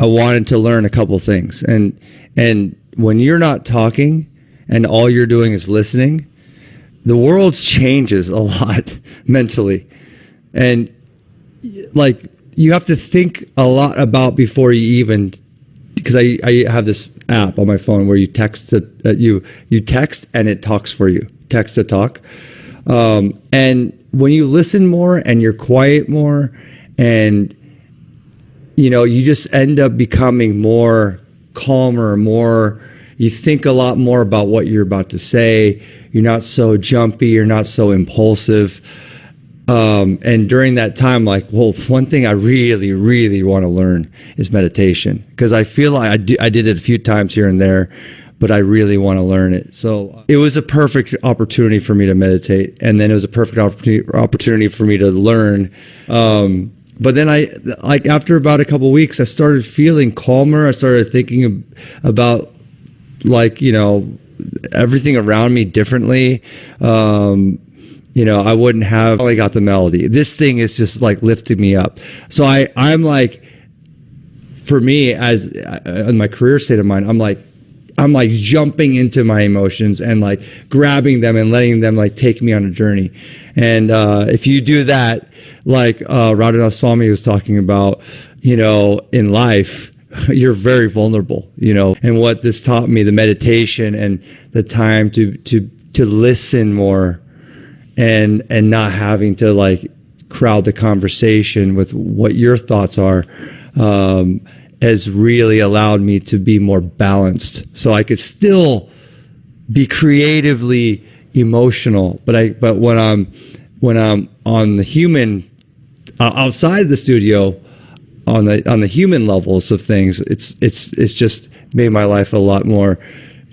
I wanted to learn a couple things. And when you're not talking and all you're doing is listening, the world changes a lot mentally. And like, you have to think a lot about before you even, because I have this app on my phone where you text you text and it talks for you, text to talk. And when you listen more and you're quiet more, and you just end up becoming more calmer, you think a lot more about what you're about to say. You're not so jumpy, you're not so impulsive. And during that time, one thing I really, really want to learn is meditation, because I feel like I did it a few times here and there, but I really want to learn it. So it was a perfect opportunity for me to meditate. And then it was a perfect opportunity for me to learn. But then after about a couple of weeks, I started feeling calmer. I started thinking about everything around me differently. I wouldn't have only got the melody. This thing is just lifting me up. So I'm for me, as in my career state of mind, I'm jumping into my emotions and grabbing them and letting them take me on a journey. And if you do that, Radhanath Swami was talking about, in life, you're very vulnerable, and what this taught me, the meditation and the time to listen more and not having to crowd the conversation with what your thoughts are, has really allowed me to be more balanced, so I could still be creatively emotional, but when I'm on the human, outside the studio, on the human levels of things, it's just made my life a lot more,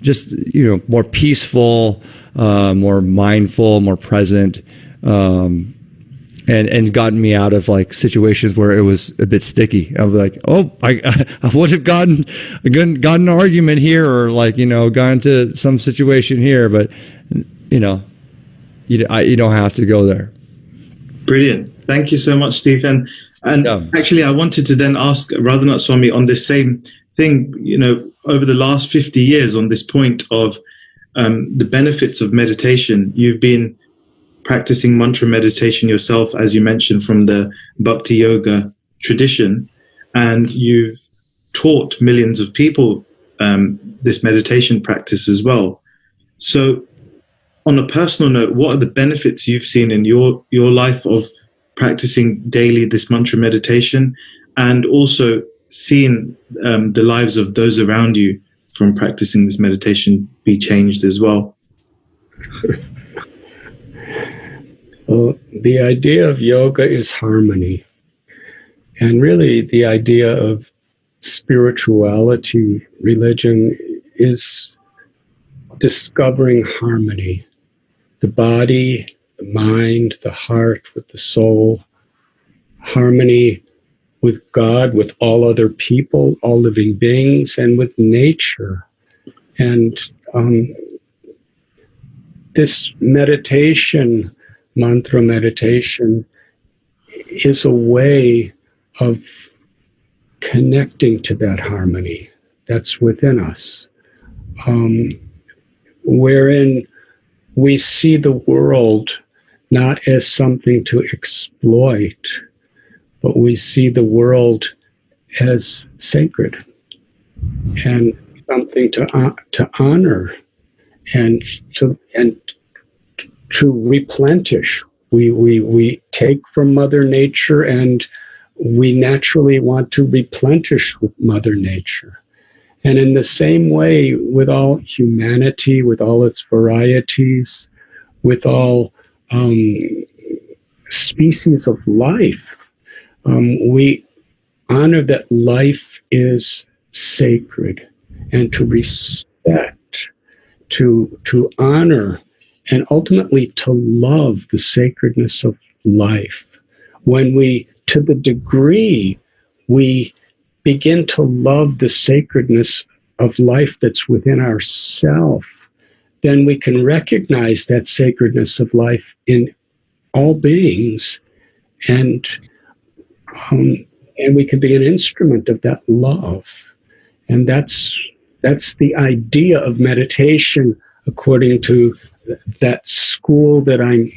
just more peaceful, more mindful, more present, and gotten me out of situations where it was a bit sticky. I was I would have gotten an argument here, or gone to some situation here, but you don't have to go there. Brilliant. Thank you so much, Stephen. And actually, I wanted to then ask Radhanath Swami on this same thing, over the last 50 years, on this point of the benefits of meditation. You've been practicing mantra meditation yourself, as you mentioned, from the Bhakti Yoga tradition, and you've taught millions of people this meditation practice as well. So on a personal note, what are the benefits you've seen in your life of practicing daily this mantra meditation, and also seeing the lives of those around you from practicing this meditation be changed as well? Well, the idea of yoga is harmony. And really, the idea of spirituality, religion, is discovering harmony. The body, the mind, the heart with the soul, harmony with God, with all other people, all living beings, and with nature. And this meditation, mantra meditation, is a way of connecting to that harmony that's within us, wherein we see the world not as something to exploit, but we see the world as sacred and something to honor and to replenish. We take from Mother Nature, and we naturally want to replenish Mother Nature. And in the same way, with all humanity, with all its varieties, with all species of life, we honor that life is sacred, and to respect, to honor, and ultimately to love the sacredness of life. When we, to the degree we begin to love the sacredness of life that's within ourself, then we can recognize that sacredness of life in all beings. And and we can be an instrument of that love. And that's the idea of meditation, according to that school that I'm